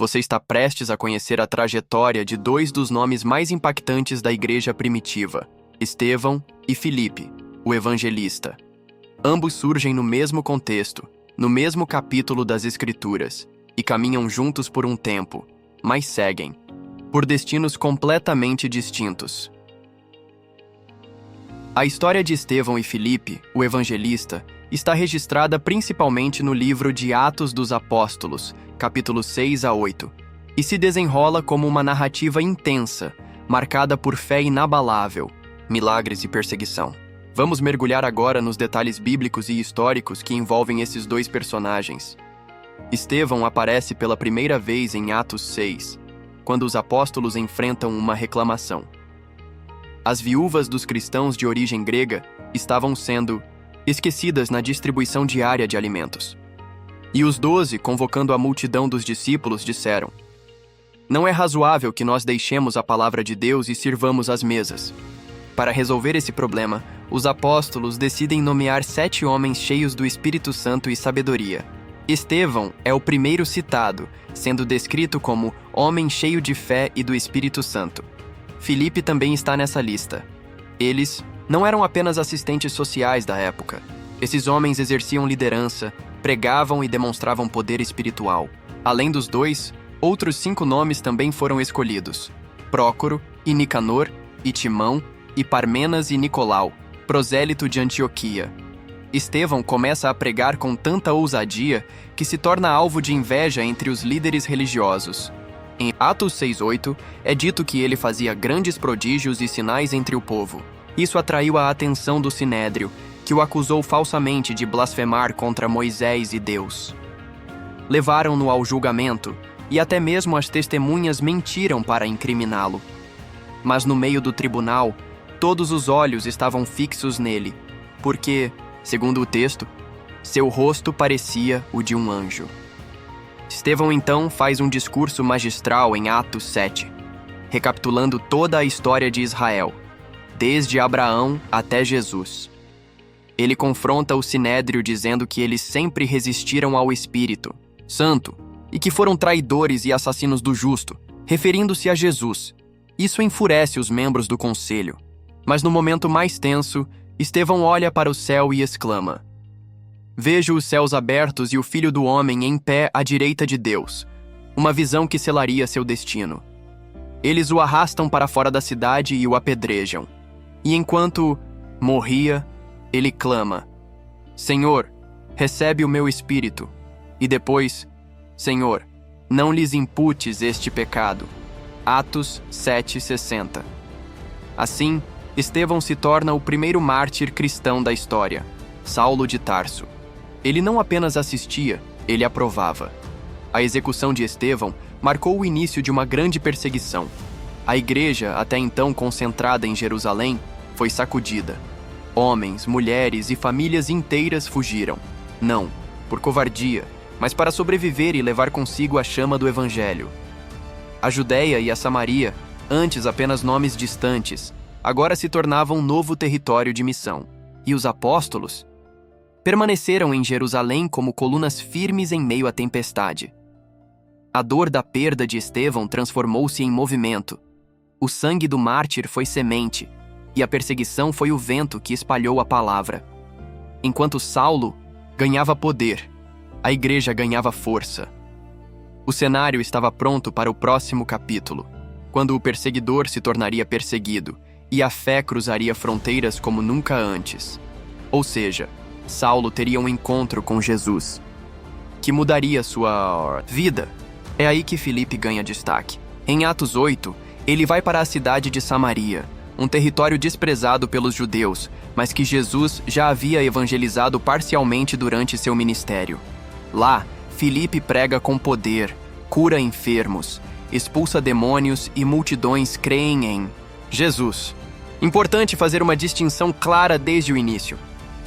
você está prestes a conhecer a trajetória de dois dos nomes mais impactantes da igreja primitiva, Estevão e Filipe, o evangelista. Ambos surgem no mesmo contexto, no mesmo capítulo das Escrituras, e caminham juntos por um tempo, mas seguem, por destinos completamente distintos. A história de Estevão e Filipe, o evangelista, está registrada principalmente no livro de Atos dos Apóstolos, capítulos 6 a 8, e se desenrola como uma narrativa intensa, marcada por fé inabalável, milagres e perseguição. Vamos mergulhar agora nos detalhes bíblicos e históricos que envolvem esses dois personagens. Estevão aparece pela primeira vez em Atos 6, quando os apóstolos enfrentam uma reclamação. As viúvas dos cristãos de origem grega estavam sendo esquecidas na distribuição diária de alimentos. E os 12, convocando a multidão dos discípulos, disseram: "Não é razoável que nós deixemos a palavra de Deus e sirvamos às mesas." Para resolver esse problema, os apóstolos decidem nomear 7 homens cheios do Espírito Santo e sabedoria. Estevão é o primeiro citado, sendo descrito como homem cheio de fé e do Espírito Santo. Filipe também está nessa lista. Eles não eram apenas assistentes sociais da época. Esses homens exerciam liderança, pregavam e demonstravam poder espiritual. Além dos dois, outros 5 nomes também foram escolhidos: Prócoro, e Nicanor, e Timão, e Parmenas e Nicolau, prosélito de Antioquia. Estevão começa a pregar com tanta ousadia que se torna alvo de inveja entre os líderes religiosos. Em Atos 6:8, é dito que ele fazia grandes prodígios e sinais entre o povo. Isso atraiu a atenção do Sinédrio, que o acusou falsamente de blasfemar contra Moisés e Deus. Levaram-no ao julgamento, e até mesmo as testemunhas mentiram para incriminá-lo. Mas no meio do tribunal, todos os olhos estavam fixos nele, porque, segundo o texto, seu rosto parecia o de um anjo. Estevão então faz um discurso magistral em Atos 7, recapitulando toda a história de Israel, desde Abraão até Jesus. Ele confronta o Sinédrio dizendo que eles sempre resistiram ao Espírito Santo e que foram traidores e assassinos do justo, referindo-se a Jesus. Isso enfurece os membros do conselho. Mas no momento mais tenso, Estevão olha para o céu e exclama: "Vejo os céus abertos e o Filho do Homem em pé à direita de Deus", uma visão que selaria seu destino. Eles o arrastam para fora da cidade e o apedrejam. E enquanto morria, ele clama: "Senhor, recebe o meu espírito." E depois: "Senhor, não lhes imputes este pecado." Atos 7:60. Assim, Estevão se torna o primeiro mártir cristão da história, Saulo de Tarso. Ele não apenas assistia, ele aprovava. A execução de Estevão marcou o início de uma grande perseguição. A igreja, até então concentrada em Jerusalém, foi sacudida. Homens, mulheres e famílias inteiras fugiram. Não por covardia, mas para sobreviver e levar consigo a chama do Evangelho. A Judéia e a Samaria, antes apenas nomes distantes, agora se tornavam um novo território de missão. E os apóstolos permaneceram em Jerusalém como colunas firmes em meio à tempestade. A dor da perda de Estevão transformou-se em movimento. O sangue do mártir foi semente, e a perseguição foi o vento que espalhou a palavra. Enquanto Saulo ganhava poder, a igreja ganhava força. O cenário estava pronto para o próximo capítulo, quando o perseguidor se tornaria perseguido, e a fé cruzaria fronteiras como nunca antes. Ou seja, Saulo teria um encontro com Jesus, que mudaria sua vida. É aí que Filipe ganha destaque. Em Atos 8, ele vai para a cidade de Samaria, um território desprezado pelos judeus, mas que Jesus já havia evangelizado parcialmente durante seu ministério. Lá, Filipe prega com poder, cura enfermos, expulsa demônios e multidões creem em Jesus. Importante fazer uma distinção clara desde o início.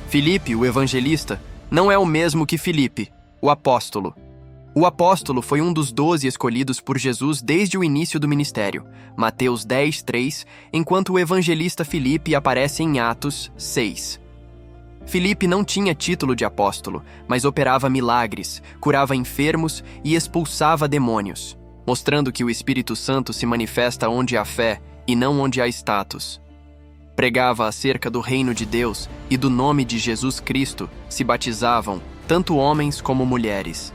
Filipe, o evangelista, não é o mesmo que Filipe, o apóstolo. O apóstolo foi um dos 12 escolhidos por Jesus desde o início do ministério, Mateus 10:3, enquanto o evangelista Filipe aparece em Atos 6. Filipe não tinha título de apóstolo, mas operava milagres, curava enfermos e expulsava demônios. mostrando que o Espírito Santo se manifesta onde há fé e não onde há status. Pregava acerca do reino de Deus e do nome de Jesus Cristo se batizavam tanto homens como mulheres.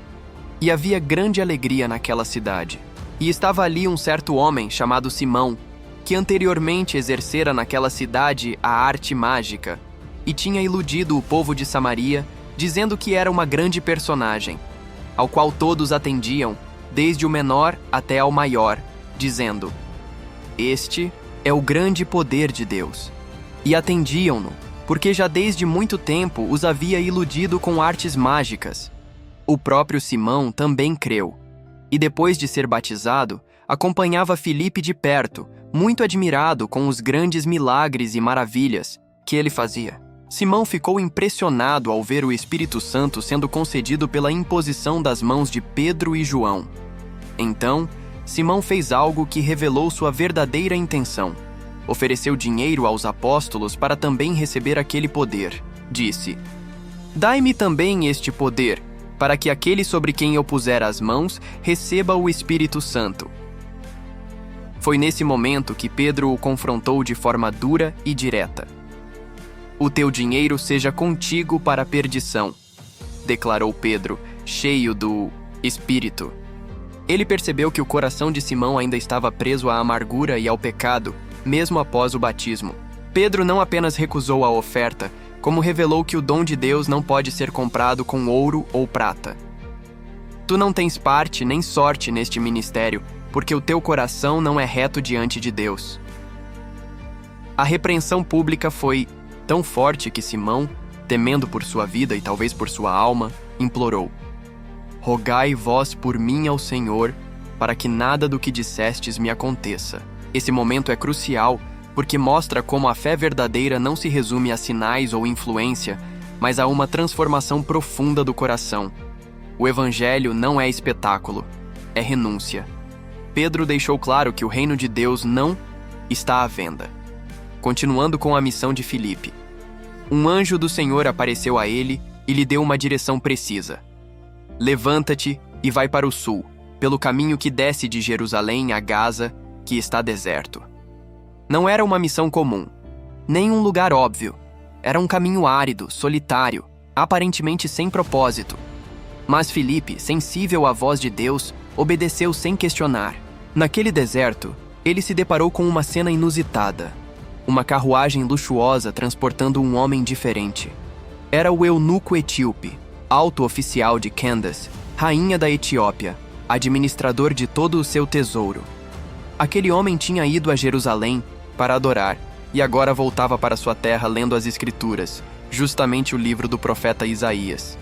E havia grande alegria naquela cidade. E estava ali um certo homem chamado Simão, que anteriormente exercera naquela cidade a arte mágica e tinha iludido o povo de Samaria, dizendo que era uma grande personagem, ao qual todos atendiam, desde o menor até ao maior, dizendo: "Este é o grande poder de Deus." E atendiam-no, porque já desde muito tempo os havia iludido com artes mágicas. O próprio Simão também creu, e depois de ser batizado, acompanhava Filipe de perto, muito admirado com os grandes milagres e maravilhas que ele fazia. Simão ficou impressionado ao ver o Espírito Santo sendo concedido pela imposição das mãos de Pedro e João. Então, Simão fez algo que revelou sua verdadeira intenção. Ofereceu dinheiro aos apóstolos para também receber aquele poder. Disse: "Dai-me também este poder, para que aquele sobre quem eu puser as mãos receba o Espírito Santo." Foi nesse momento que Pedro o confrontou de forma dura e direta. "O teu dinheiro seja contigo para a perdição", declarou Pedro, cheio do Espírito. Ele percebeu que o coração de Simão ainda estava preso à amargura e ao pecado, mesmo após o batismo. Pedro não apenas recusou a oferta, como revelou que o dom de Deus não pode ser comprado com ouro ou prata. "Tu não tens parte nem sorte neste ministério, porque o teu coração não é reto diante de Deus." A repreensão pública foi tão forte que Simão, temendo por sua vida e talvez por sua alma, implorou: "Rogai vós por mim ao Senhor, para que nada do que dissestes me aconteça." Esse momento é crucial, porque mostra como a fé verdadeira não se resume a sinais ou influência, mas a uma transformação profunda do coração. O Evangelho não é espetáculo, é renúncia. Pedro deixou claro que o reino de Deus não está à venda. Continuando com a missão de Filipe. Um anjo do Senhor apareceu a ele e lhe deu uma direção precisa. "Levanta-te e vai para o sul, pelo caminho que desce de Jerusalém a Gaza, que está deserto." Não era uma missão comum, nem um lugar óbvio. Era um caminho árido, solitário, aparentemente sem propósito. Mas Filipe, sensível à voz de Deus, obedeceu sem questionar. Naquele deserto, ele se deparou com uma cena inusitada. Uma carruagem luxuosa transportando um homem diferente. Era o eunuco etíope, alto oficial de Candace, rainha da Etiópia, administrador de todo o seu tesouro. Aquele homem tinha ido a Jerusalém para adorar e agora voltava para sua terra lendo as Escrituras, justamente o livro do profeta Isaías.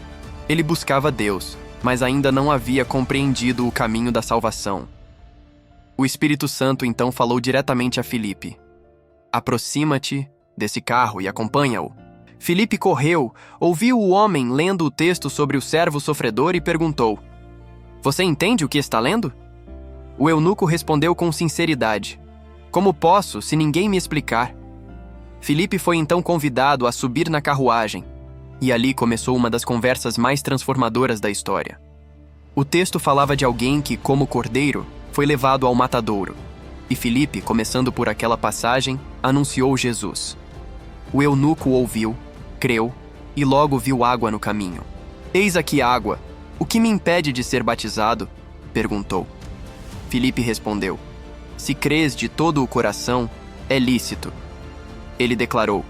Ele buscava Deus, mas ainda não havia compreendido o caminho da salvação. O Espírito Santo então falou diretamente a Filipe: "Aproxima-te desse carro e acompanha-o." Filipe correu, ouviu o homem lendo o texto sobre o servo sofredor e perguntou: "Você entende o que está lendo?" O eunuco respondeu com sinceridade: "Como posso, se ninguém me explicar?" Filipe foi então convidado a subir na carruagem, e ali começou uma das conversas mais transformadoras da história. O texto falava de alguém que, como cordeiro, foi levado ao matadouro, e Filipe, começando por aquela passagem, anunciou Jesus. O eunuco ouviu, creu, e logo viu água no caminho. "Eis aqui água. O que me impede de ser batizado?" perguntou. Filipe respondeu: "Se crês de todo o coração, é lícito." Ele declarou: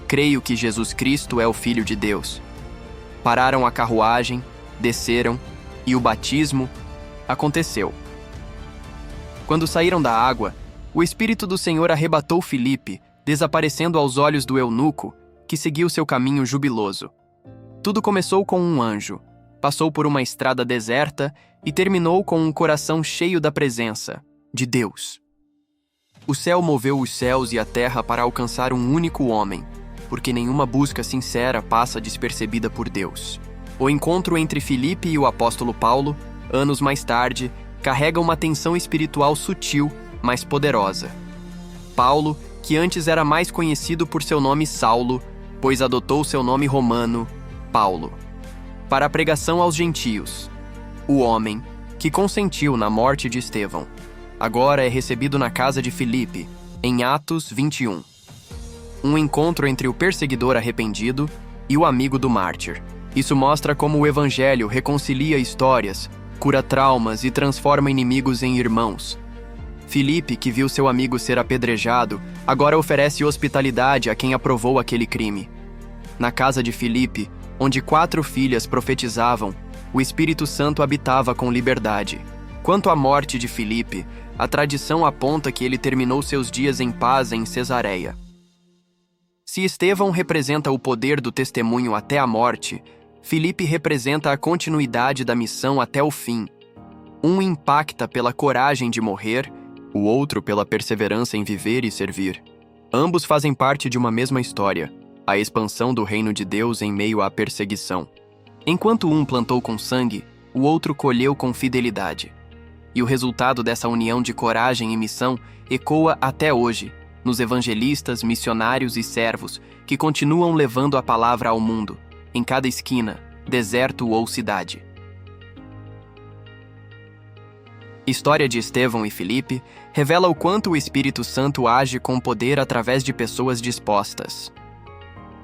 "Creio que Jesus Cristo é o Filho de Deus." Pararam a carruagem, desceram, e o batismo aconteceu. Quando saíram da água, o Espírito do Senhor arrebatou Filipe, desaparecendo aos olhos do eunuco, que seguiu seu caminho jubiloso. Tudo começou com um anjo, passou por uma estrada deserta e terminou com um coração cheio da presença de Deus. O céu moveu os céus e a terra para alcançar um único homem, porque nenhuma busca sincera passa despercebida por Deus. O encontro entre Filipe e o apóstolo Paulo, anos mais tarde, carrega uma tensão espiritual sutil, mas poderosa. Paulo, que antes era mais conhecido por seu nome Saulo, pois adotou seu nome romano, Paulo, para a pregação aos gentios. O homem, que consentiu na morte de Estevão. Agora é recebido na casa de Filipe, em Atos 21. Um encontro entre o perseguidor arrependido e o amigo do mártir. Isso mostra como o Evangelho reconcilia histórias, cura traumas e transforma inimigos em irmãos. Filipe, que viu seu amigo ser apedrejado, agora oferece hospitalidade a quem aprovou aquele crime. Na casa de Filipe, onde 4 filhas profetizavam, o Espírito Santo habitava com liberdade. Quanto à morte de Filipe, a tradição aponta que ele terminou seus dias em paz em Cesareia. Se Estevão representa o poder do testemunho até a morte, Filipe representa a continuidade da missão até o fim. Um impacta pela coragem de morrer, o outro pela perseverança em viver e servir. Ambos fazem parte de uma mesma história, a expansão do reino de Deus em meio à perseguição. Enquanto um plantou com sangue, o outro colheu com fidelidade. E o resultado dessa união de coragem e missão ecoa até hoje, nos evangelistas, missionários e servos que continuam levando a palavra ao mundo, em cada esquina, deserto ou cidade. História de Estevão e Filipe revela o quanto o Espírito Santo age com poder através de pessoas dispostas.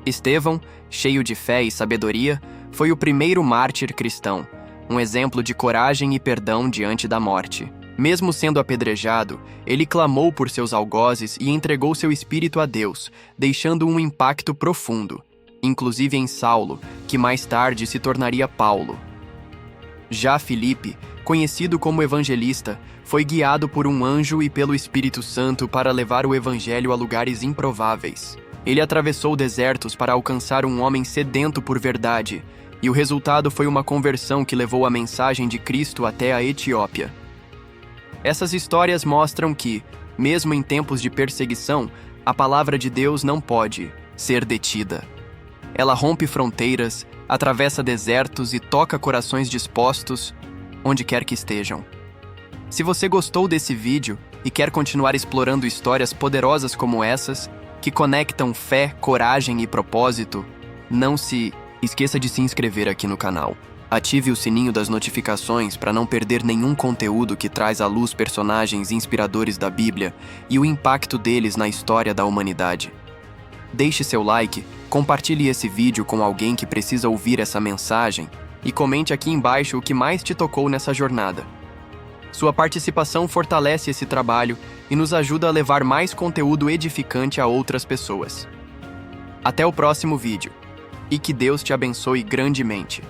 Estevão, cheio de fé e sabedoria, foi o primeiro mártir cristão, um exemplo de coragem e perdão diante da morte. Mesmo sendo apedrejado, ele clamou por seus algozes e entregou seu espírito a Deus, deixando um impacto profundo, inclusive em Saulo, que mais tarde se tornaria Paulo. Já Filipe, conhecido como evangelista, foi guiado por um anjo e pelo Espírito Santo para levar o evangelho a lugares improváveis. Ele atravessou desertos para alcançar um homem sedento por verdade, e o resultado foi uma conversão que levou a mensagem de Cristo até a Etiópia. Essas histórias mostram que, mesmo em tempos de perseguição, a palavra de Deus não pode ser detida. Ela rompe fronteiras, atravessa desertos e toca corações dispostos, onde quer que estejam. Se você gostou desse vídeo e quer continuar explorando histórias poderosas como essas, que conectam fé, coragem e propósito, não se esqueça de se inscrever aqui no canal. Ative o sininho das notificações para não perder nenhum conteúdo que traz à luz personagens inspiradores da Bíblia e o impacto deles na história da humanidade. Deixe seu like, compartilhe esse vídeo com alguém que precisa ouvir essa mensagem e comente aqui embaixo o que mais te tocou nessa jornada. Sua participação fortalece esse trabalho e nos ajuda a levar mais conteúdo edificante a outras pessoas. Até o próximo vídeo. E que Deus te abençoe grandemente.